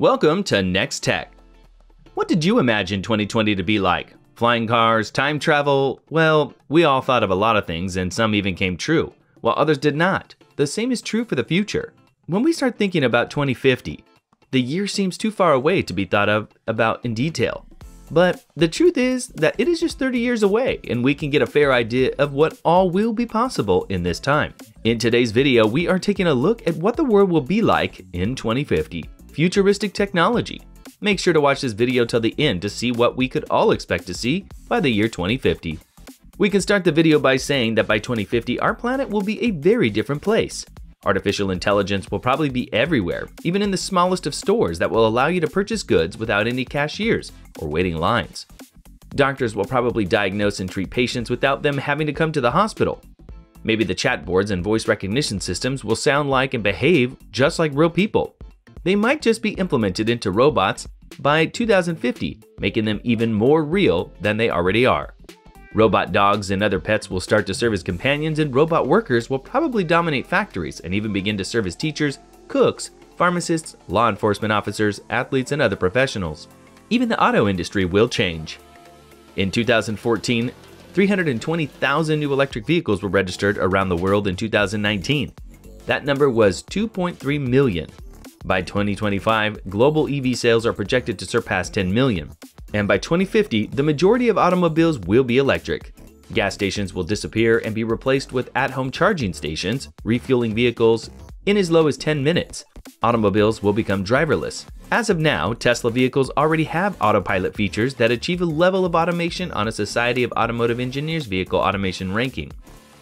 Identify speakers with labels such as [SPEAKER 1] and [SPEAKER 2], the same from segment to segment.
[SPEAKER 1] Welcome to Next Tech. What did you imagine 2020 to be like? Flying cars, time travel? Well, we all thought of a lot of things and some even came true, while others did not. The same is true for the future. When we start thinking about 2050, the year seems too far away to be thought of about in detail. But the truth is that it is just 30 years away and we can get a fair idea of what all will be possible in this time. In today's video, we are taking a look at what the world will be like in 2050. Futuristic technology. Make sure to watch this video till the end to see what we could all expect to see by the year 2050. We can start the video by saying that by 2050, our planet will be a very different place. Artificial intelligence will probably be everywhere, even in the smallest of stores that will allow you to purchase goods without any cashiers or waiting lines. Doctors will probably diagnose and treat patients without them having to come to the hospital. Maybe the chat boards and voice recognition systems will sound like and behave just like real people. They might just be implemented into robots by 2050, making them even more real than they already are. Robot dogs and other pets will start to serve as companions, and robot workers will probably dominate factories and even begin to serve as teachers, cooks, pharmacists, law enforcement officers, athletes, and other professionals. Even the auto industry will change. In 2014, 320,000 new electric vehicles were registered around the world in 2019. That number was 2.3 million. By 2025, global EV sales are projected to surpass 10 million. And by 2050, the majority of automobiles will be electric. Gas stations will disappear and be replaced with at-home charging stations, refueling vehicles in as low as 10 minutes. Automobiles will become driverless. As of now, Tesla vehicles already have autopilot features that achieve a level of automation on a Society of Automotive Engineers vehicle automation ranking.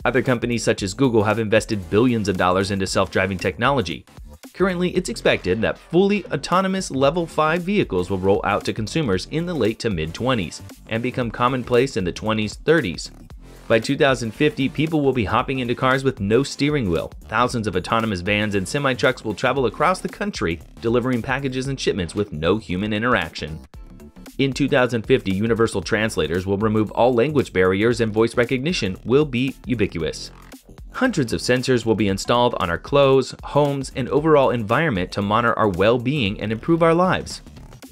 [SPEAKER 1] Other companies such as Google have invested billions of dollars into self-driving technology. Currently, it's expected that fully autonomous Level 5 vehicles will roll out to consumers in the late to mid-20s and become commonplace in the 20s-30s. By 2050, people will be hopping into cars with no steering wheel. Thousands of autonomous vans and semi-trucks will travel across the country, delivering packages and shipments with no human interaction. In 2050, universal translators will remove all language barriers and voice recognition will be ubiquitous. Hundreds of sensors will be installed on our clothes, homes, and overall environment to monitor our well-being and improve our lives.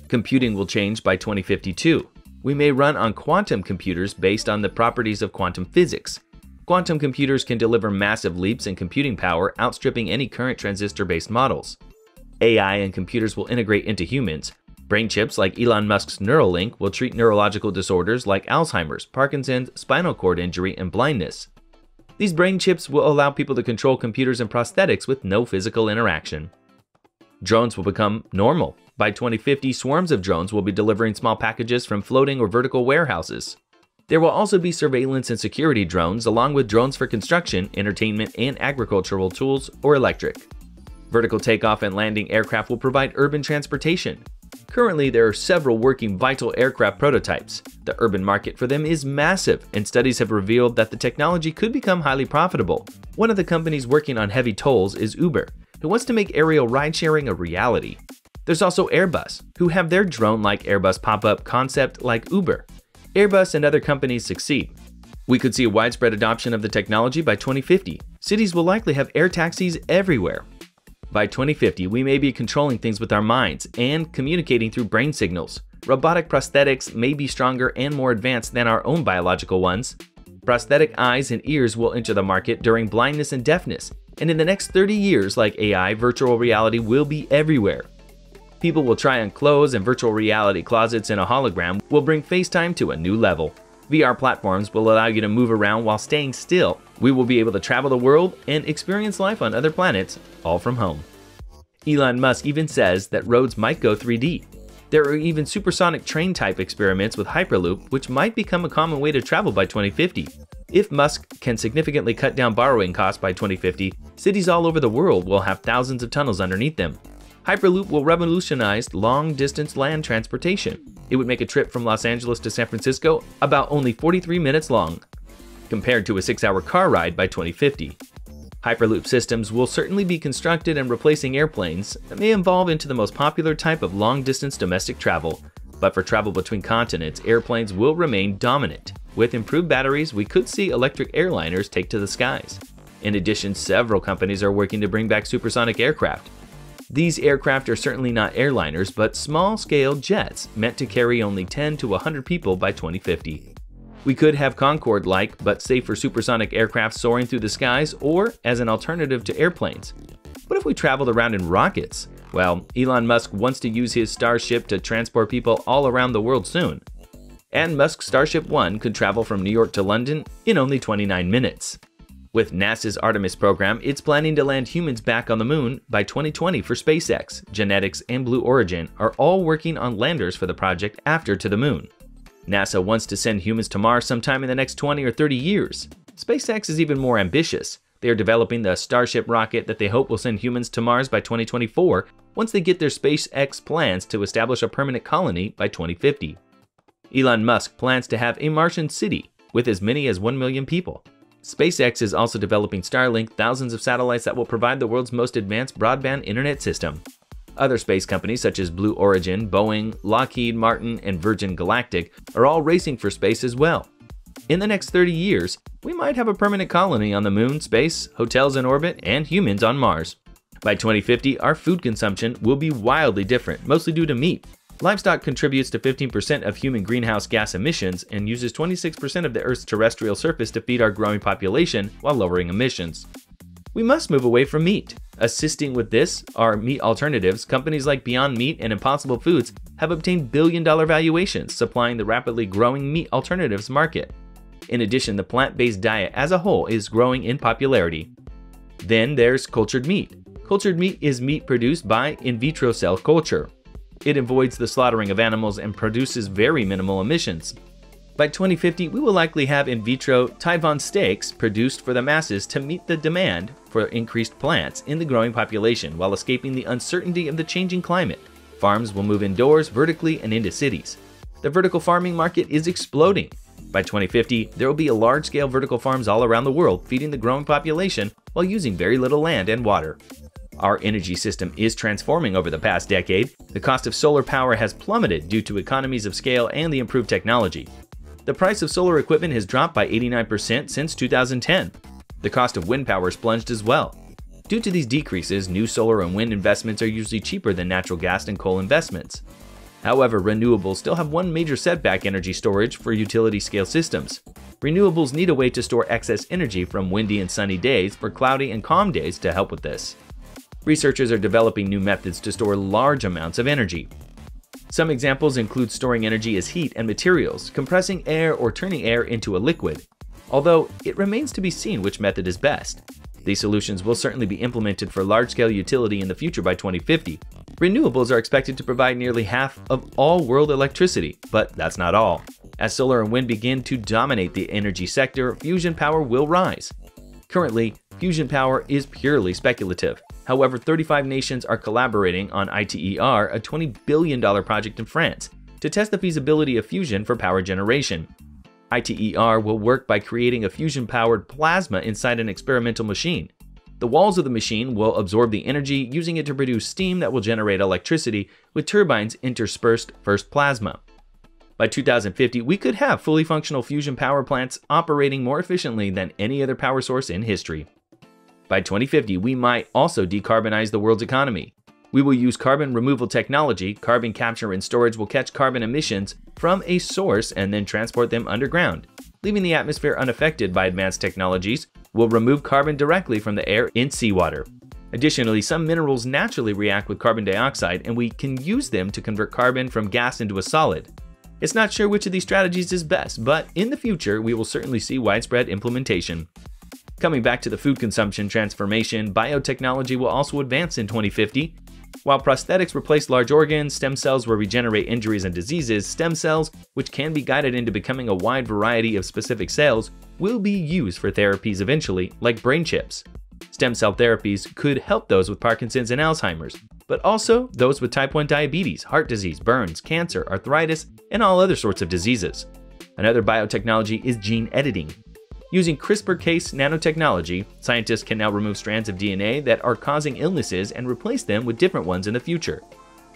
[SPEAKER 1] Computing will change by 2052. We may run on quantum computers based on the properties of quantum physics. Quantum computers can deliver massive leaps in computing power, outstripping any current transistor-based models. AI and computers will integrate into humans. Brain chips like Elon Musk's Neuralink will treat neurological disorders like Alzheimer's, Parkinson's, spinal cord injury, and blindness. These brain chips will allow people to control computers and prosthetics with no physical interaction. Drones will become normal. By 2050, swarms of drones will be delivering small packages from floating or vertical warehouses. There will also be surveillance and security drones, along with drones for construction, entertainment, and agricultural tools or electric. Vertical takeoff and landing aircraft will provide urban transportation. Currently, there are several working ViTOL aircraft prototypes. The urban market for them is massive, and studies have revealed that the technology could become highly profitable. One of the companies working on heavy tolls is Uber, who wants to make aerial ride-sharing a reality. There's also Airbus, who have their drone-like Airbus pop-up concept like Uber. Airbus and other companies succeed. We could see a widespread adoption of the technology by 2050. Cities will likely have air taxis everywhere. By 2050, we may be controlling things with our minds and communicating through brain signals. Robotic prosthetics may be stronger and more advanced than our own biological ones. Prosthetic eyes and ears will enter the market during blindness and deafness, and in the next 30 years, like AI, virtual reality will be everywhere. People will try on clothes, and virtual reality closets and a hologram will bring FaceTime to a new level. VR platforms will allow you to move around while staying still. We will be able to travel the world and experience life on other planets, all from home. Elon Musk even says that roads might go 3D. There are even supersonic train type experiments with Hyperloop, which might become a common way to travel by 2050. If Musk can significantly cut down borrowing costs by 2050, cities all over the world will have thousands of tunnels underneath them. Hyperloop will revolutionize long-distance land transportation. It would make a trip from Los Angeles to San Francisco about only 43 minutes long, compared to a 6-hour car ride by 2050. Hyperloop systems will certainly be constructed, and replacing airplanes may evolve into the most popular type of long-distance domestic travel. But for travel between continents, airplanes will remain dominant. With improved batteries, we could see electric airliners take to the skies. In addition, several companies are working to bring back supersonic aircraft. These aircraft are certainly not airliners, but small-scale jets meant to carry only 10 to 100 people by 2050. We could have Concorde-like but safer supersonic aircraft soaring through the skies, or as an alternative to airplanes. What if we traveled around in rockets? Well, Elon Musk wants to use his Starship to transport people all around the world soon. And Musk's Starship 1 could travel from New York to London in only 29 minutes. With NASA's Artemis program, it's planning to land humans back on the moon by 2020 for SpaceX. Genetics and Blue Origin are all working on landers for the project after to the moon. NASA wants to send humans to Mars sometime in the next 20 or 30 years. SpaceX is even more ambitious. They are developing the Starship rocket that they hope will send humans to Mars by 2024 once they get their SpaceX plans to establish a permanent colony by 2050. Elon Musk plans to have a Martian city with as many as 1 million people. SpaceX is also developing Starlink, thousands of satellites that will provide the world's most advanced broadband internet system. Other space companies such as Blue Origin, Boeing, Lockheed Martin, and Virgin Galactic are all racing for space as well. In the next 30 years, we might have a permanent colony on the moon, space, hotels in orbit, and humans on Mars. By 2050, our food consumption will be wildly different, mostly due to meat. Livestock contributes to 15% of human greenhouse gas emissions and uses 26% of the Earth's terrestrial surface to feed our growing population while lowering emissions. We must move away from meat. Assisting with this are meat alternatives. Companies like Beyond Meat and Impossible Foods have obtained billion-dollar valuations, supplying the rapidly growing meat alternatives market. In addition, the plant-based diet as a whole is growing in popularity. Then there's cultured meat. Cultured meat is meat produced by in vitro cell culture. It avoids the slaughtering of animals and produces very minimal emissions. By 2050, we will likely have in vitro Tyvon steaks produced for the masses to meet the demand for increased plants in the growing population while escaping the uncertainty of the changing climate. Farms will move indoors, vertically, and into cities. The vertical farming market is exploding. By 2050, there will be large-scale vertical farms all around the world feeding the growing population while using very little land and water. Our energy system is transforming over the past decade. The cost of solar power has plummeted due to economies of scale and the improved technology. The price of solar equipment has dropped by 89% since 2010. The cost of wind power has plunged as well. Due to these decreases, new solar and wind investments are usually cheaper than natural gas and coal investments. However, renewables still have one major setback: energy storage for utility-scale systems. Renewables need a way to store excess energy from windy and sunny days for cloudy and calm days to help with this. Researchers are developing new methods to store large amounts of energy. Some examples include storing energy as heat and materials, compressing air, or turning air into a liquid, although it remains to be seen which method is best. These solutions will certainly be implemented for large-scale utility in the future by 2050. Renewables are expected to provide nearly half of all world electricity, but that's not all. As solar and wind begin to dominate the energy sector, fusion power will rise. Currently, fusion power is purely speculative. However, 35 nations are collaborating on ITER, a $20 billion project in France, to test the feasibility of fusion for power generation. ITER will work by creating a fusion-powered plasma inside an experimental machine. The walls of the machine will absorb the energy, using it to produce steam that will generate electricity, with turbines interspersed first plasma. By 2050, we could have fully functional fusion power plants operating more efficiently than any other power source in history. By 2050, we might also decarbonize the world's economy. We will use carbon removal technology. Carbon capture and storage will catch carbon emissions from a source and then transport them underground, leaving the atmosphere unaffected by advanced technologies. We'll remove carbon directly from the air in seawater. Additionally, some minerals naturally react with carbon dioxide, and we can use them to convert carbon from gas into a solid. It's not sure which of these strategies is best, but in the future, we will certainly see widespread implementation. Coming back to the food consumption transformation, biotechnology will also advance in 2050. While prosthetics replace large organs, stem cells will regenerate injuries and diseases. Stem cells, which can be guided into becoming a wide variety of specific cells, will be used for therapies eventually, like brain chips. Stem cell therapies could help those with Parkinson's and Alzheimer's, but also those with type 1 diabetes, heart disease, burns, cancer, arthritis, and all other sorts of diseases. Another biotechnology is gene editing. Using CRISPR-Cas nanotechnology, scientists can now remove strands of DNA that are causing illnesses and replace them with different ones in the future.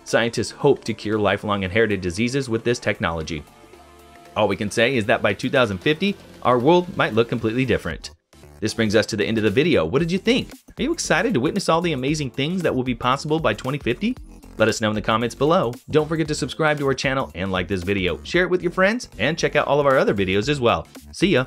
[SPEAKER 1] Scientists hope to cure lifelong inherited diseases with this technology. All we can say is that by 2050, our world might look completely different. This brings us to the end of the video. What did you think? Are you excited to witness all the amazing things that will be possible by 2050? Let us know in the comments below. Don't forget to subscribe to our channel and like this video. Share it with your friends and check out all of our other videos as well. See ya!